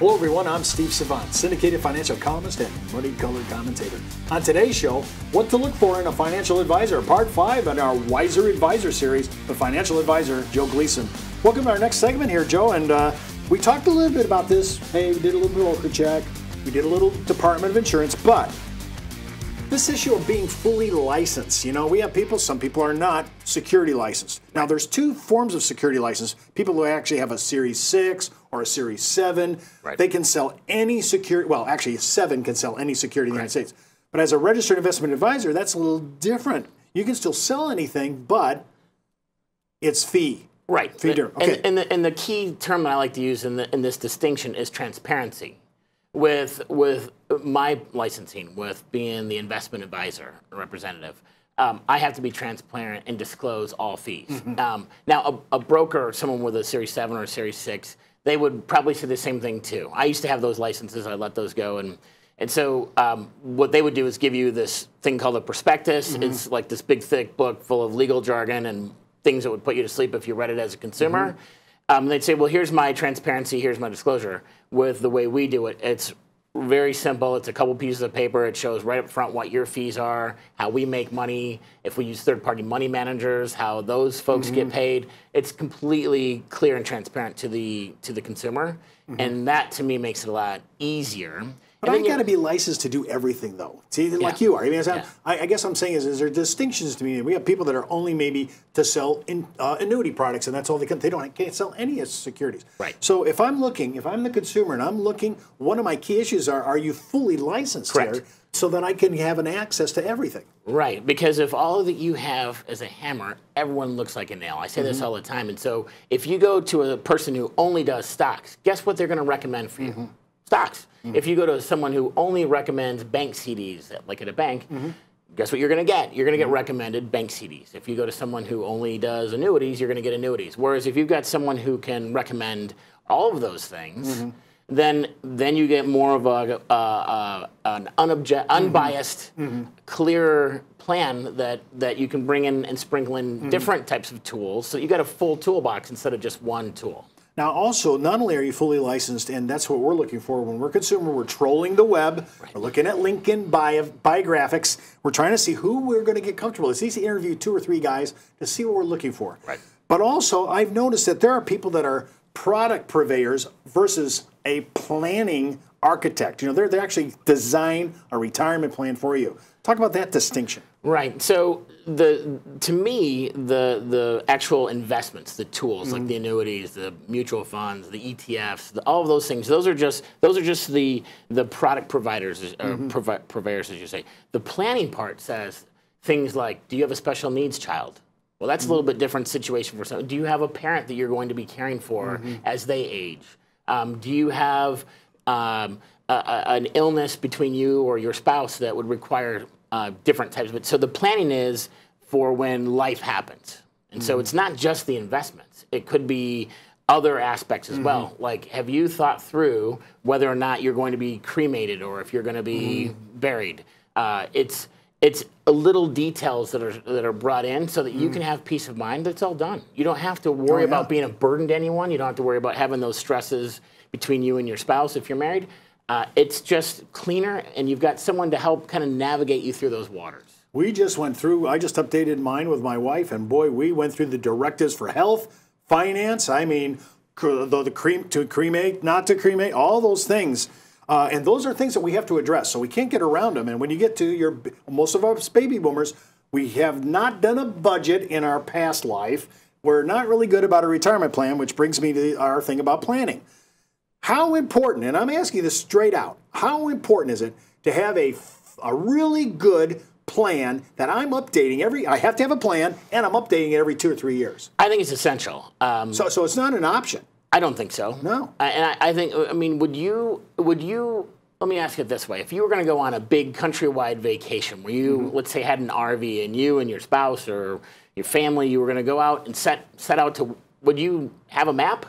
Hello everyone, I'm Steve Savant, syndicated financial columnist and money-colored commentator. On today's show, what to look for in a financial advisor, part 5 in our Wiser Advisor series with financial advisor Joe Gleason. Welcome to our next segment here, Joe, and we talked a little bit about this. Hey, we did a little broker check, we did a little Department of Insurance, but this issue of being fully licensed, we have people, some people are not security licensed. Now, there's two forms of security license. People who actually have a Series 6 or a Series 7, they can sell any security, well, actually 7 can sell any security in the United States. But as a registered investment advisor, that's a little different. You can still sell anything, but it's fee. Right. Fee durable. Okay. And the key term that I like to use in this distinction is transparency. With my licensing, with being the investment advisor representative, I have to be transparent and disclose all fees. Mm-hmm. Now, a broker or someone with a Series 7 or a Series 6, they would probably say the same thing too. I used to have those licenses. I let those go. And so what they would do is give you this thing called a prospectus. Mm-hmm. It's like this big, thick book full of legal jargon and things that would put you to sleep if you read it as a consumer. Mm-hmm. They'd say, well, here's my transparency, here's my disclosure. With the way we do it, it's very simple. It's a couple pieces of paper. It shows right up front what your fees are, how we make money, if we use third-party money managers, how those folks get paid. It's completely clear and transparent to the consumer, and that, to me, makes it a lot easier. But I got to be licensed to do everything, though. See, like you are. I mean, I guess I'm saying is there distinctions to me. We have people that are only maybe to sell annuity products, and that's all they can. They can't sell any securities. Right. So if I'm the consumer, and I'm looking, one of my key issues are you fully licensed here, so that I can have an access to everything. Right, because if all that you have is a hammer, everyone looks like a nail. I say this all the time. And so if you go to a person who only does stocks, guess what they're going to recommend for you? Stocks. If you go to someone who only recommends bank CDs, like at a bank, guess what you're going to get? You're going to get recommended bank CDs. If you go to someone who only does annuities, you're going to get annuities. Whereas if you've got someone who can recommend all of those things, then you get more of an unbiased, clear plan that you can bring in and sprinkle in different types of tools. So you got a full toolbox instead of just one tool. Now, also, not only are you fully licensed, and that's what we're looking for when we're consumer, we're trolling the web, we're looking at LinkedIn biographics, we're trying to see who we're going to get comfortable. It's easy to interview 2 or 3 guys to see what we're looking for. Right. But also, I've noticed that there are people that are product purveyors versus a planning architect. They actually design a retirement plan for you. Talk about that distinction. Right. So to me, the actual investments, the tools like the annuities, the mutual funds, the ETFs, all of those things, those are just the product providers, purveyors, as you say. The planning part says things like, do you have a special needs child? Well, that's a little bit different situation for some. Do you have a parent that you're going to be caring for as they age? Do you have an illness between you or your spouse that would require different types of it? So the planning is for when life happens. And so it's not just the investments. It could be other aspects as well. Like, have you thought through whether or not you're going to be cremated or if you're going to be buried? It's little details that are brought in so that you can have peace of mind that it's all done. You don't have to worry about being a burden to anyone. You don't have to worry about having those stresses between you and your spouse if you're married. It's just cleaner, and you've got someone to help kind of navigate you through those waters. We just went through, I just updated mine with my wife, and boy, we went through the directives for health, finance, I mean, to cremate, not to cremate, all those things. And those are things that we have to address, so we can't get around them. And when you get to most of us baby boomers, we have not done a budget in our past life. We're not really good about a retirement plan, which brings me to our thing about planning. How important, and I'm asking you this straight out, how important is it to have a really good plan that I'm updating I have to have a plan, and I'm updating it every 2 or 3 years? I think it's essential. So it's not an option. I don't think so. No. And I think, I mean, would you, let me ask it this way. If you were going to go on a big countrywide vacation where you, let's say, had an RV and you and your spouse or your family, you were going to go out and set out to, would you have a map?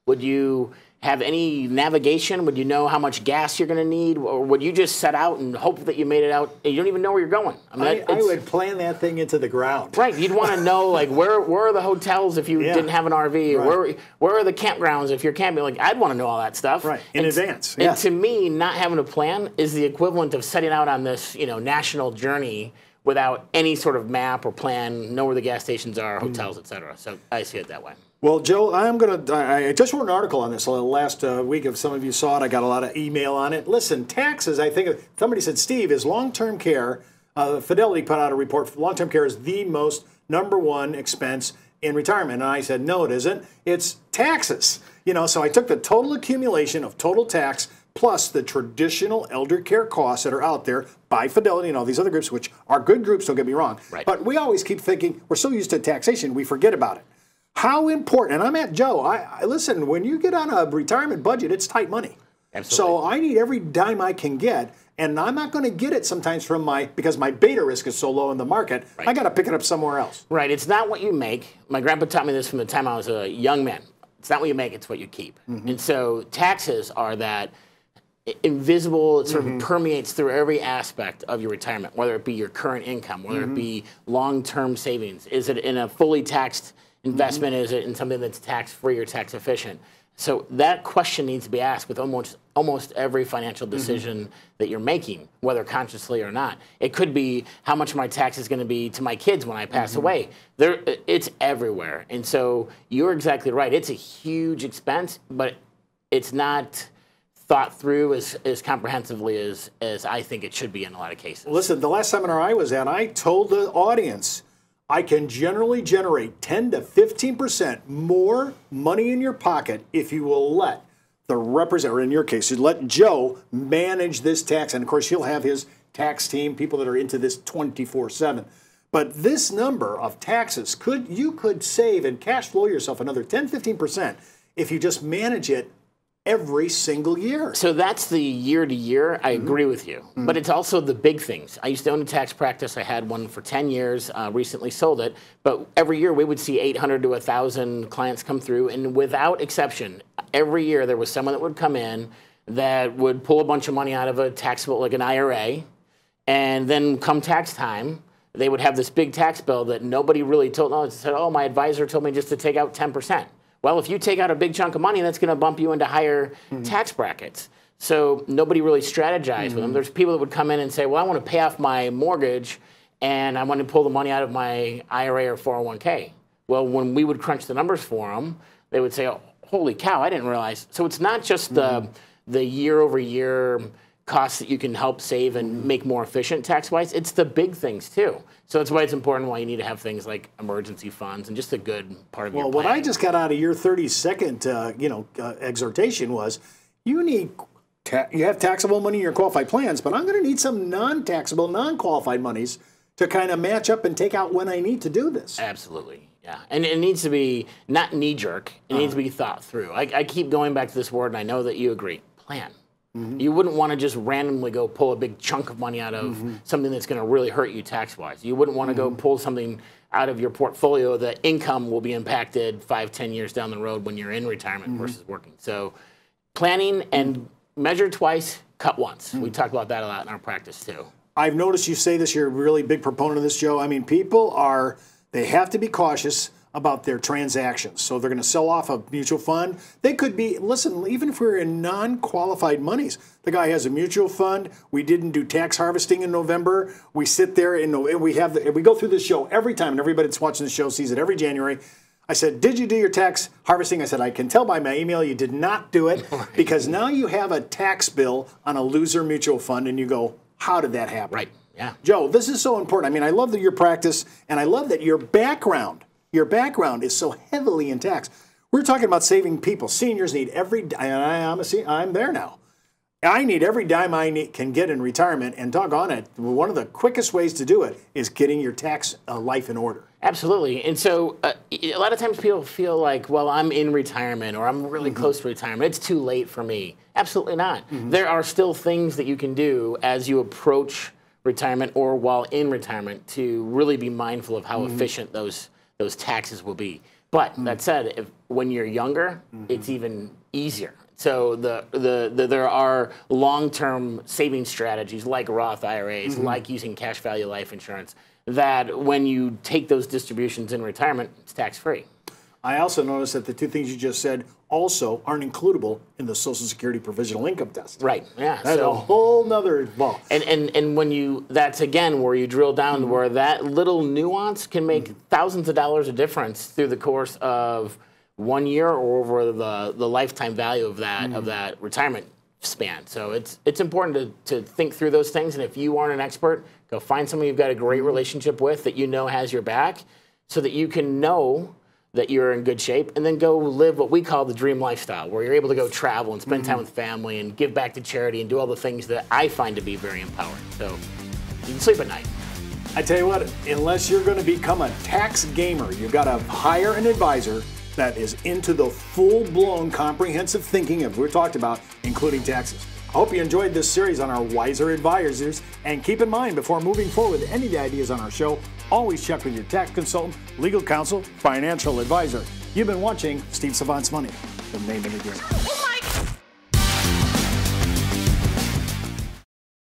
Would you have any navigation? Would you know how much gas you're going to need? Or would you just set out and hope that you made it out? You don't even know where you're going. I mean, I would plan that thing into the ground. Right. You'd want to know, like, where are the hotels if you didn't have an RV? Right. Where are the campgrounds if you're camping? Like, I'd want to know all that stuff. Right. In advance. And to me, not having a plan is the equivalent of setting out on this, national journey without any sort of map or plan, know where the gas stations are, hotels, et cetera. So I see it that way. Well, Joe, I just wrote an article on this last week. If some of you saw it, I got a lot of email on it. Listen, taxes, I think somebody said, Steve, is long-term care, Fidelity put out a report, long-term care is the most #1 expense in retirement. And I said, no, it isn't. It's taxes. So I took the total accumulation of total tax plus the traditional elder care costs that are out there by Fidelity and all these other groups, which are good groups, don't get me wrong. Right. But we always keep thinking, we're so used to taxation, we forget about it. How important, and I'm at Joe, I listen, when you get on a retirement budget, it's tight money. Absolutely. So I need every dime I can get, and I'm not going to get it sometimes because my beta risk is so low in the market, I got to pick it up somewhere else. Right, it's not what you make. My grandpa taught me this from the time I was a young man. It's not what you make, it's what you keep. And so taxes are that invisible, it sort of permeates through every aspect of your retirement, whether it be your current income, whether it be long-term savings. Is it in a fully taxed investment? Is it in something that's tax-free or tax-efficient? So that question needs to be asked with almost every financial decision that you're making, whether consciously or not. It could be how much my tax is going to be to my kids when I pass away. It's everywhere. And so you're exactly right. It's a huge expense, but it's not thought through as comprehensively as I think it should be in a lot of cases. Listen, the last seminar I was at, I told the audience, I can generally generate 10 to 15% more money in your pocket if you will let the representative, or in your case, you let Joe manage this tax. And of course, he'll have his tax team, people that are into this 24/7. But this number of taxes, you could save and cash flow yourself another 10, 15% if you just manage it every single year. So that's the year to year. I agree with you. But it's also the big things. I used to own a tax practice. I had one for 10 years, recently sold it. But every year we would see 800 to 1,000 clients come through. And without exception, every year there was someone that would come in that would pull a bunch of money out of a taxable, like an IRA. And then come tax time, they would have this big tax bill that nobody really told. No, it said, oh, my advisor told me just to take out 10%. Well, if you take out a big chunk of money, that's going to bump you into higher tax brackets. So nobody really strategized with them. There's people that would come in and say, well, I want to pay off my mortgage, and I want to pull the money out of my IRA or 401k. Well, when we would crunch the numbers for them, they would say, oh, holy cow, I didn't realize. So it's not just the year-over-year costs that you can help save and make more efficient tax-wise. It's the big things, too. So that's why it's important why you need to have things like emergency funds and just a good part of your plan. Well, what I just got out of your 30-second exhortation was you have taxable money in your qualified plans, but I'm going to need some non-taxable, non-qualified monies to kind of match up and take out when I need to do this. Absolutely, yeah. And it needs to be not knee-jerk. It needs to be thought through. I keep going back to this word, and I know that you agree. Plan. You wouldn't want to just randomly go pull a big chunk of money out of something that's going to really hurt you tax-wise. You wouldn't want to go pull something out of your portfolio that income will be impacted 5-10 years down the road when you're in retirement versus working. So planning and measure twice, cut once. We talk about that a lot in our practice too. I've noticed you say this, you're a really big proponent of this, Joe. I mean, they have to be cautious about their transactions. So they're going to sell off a mutual fund. They could be, listen, even if we're in non-qualified monies, the guy has a mutual fund. We didn't do tax harvesting in November. We sit there and we go through this show every time, and everybody that's watching the show sees it every January. I said, did you do your tax harvesting? I said, I can tell by my email you did not do it because now you have a tax bill on a loser mutual fund, and you go, how did that happen? Right, yeah. Joe, this is so important. I mean, I love that your practice, and I love that your background is so heavily in tax. We're talking about saving people. Seniors need every dime. I'm there now. I need every dime I can get in retirement, and doggone it, one of the quickest ways to do it is getting your tax life in order. Absolutely. And so a lot of times people feel like, well, I'm in retirement or I'm really close to retirement. It's too late for me. Absolutely not. There are still things that you can do as you approach retirement or while in retirement to really be mindful of how efficient those taxes will be. But that said, when you're younger, it's even easier. So there are long-term saving strategies like Roth IRAs, like using cash value life insurance, that when you take those distributions in retirement, it's tax-free. I also noticed that the two things you just said also aren't includable in the Social Security Provisional Income Test. Right. Yeah. That's a whole nother ball. And when you, that's again where you drill down to where that little nuance can make thousands of dollars of difference through the course of 1 year or over the lifetime value of that retirement span. So it's important to think through those things. And if you aren't an expert, go find someone you've got a great relationship with that you know has your back, so that you can know that you're in good shape, and then go live what we call the dream lifestyle, where you're able to go travel and spend time with family and give back to charity and do all the things that I find to be very empowering. So you can sleep at night. I tell you what, unless you're going to become a tax gamer, you've got to hire an advisor that is into the full-blown comprehensive thinking of what we talked about, including taxes. I hope you enjoyed this series on our Wiser Advisors, and keep in mind, before moving forward with any of the ideas on our show, always check with your tax consultant, legal counsel, financial advisor. You've been watching Steve Savant's Money, the name of the game.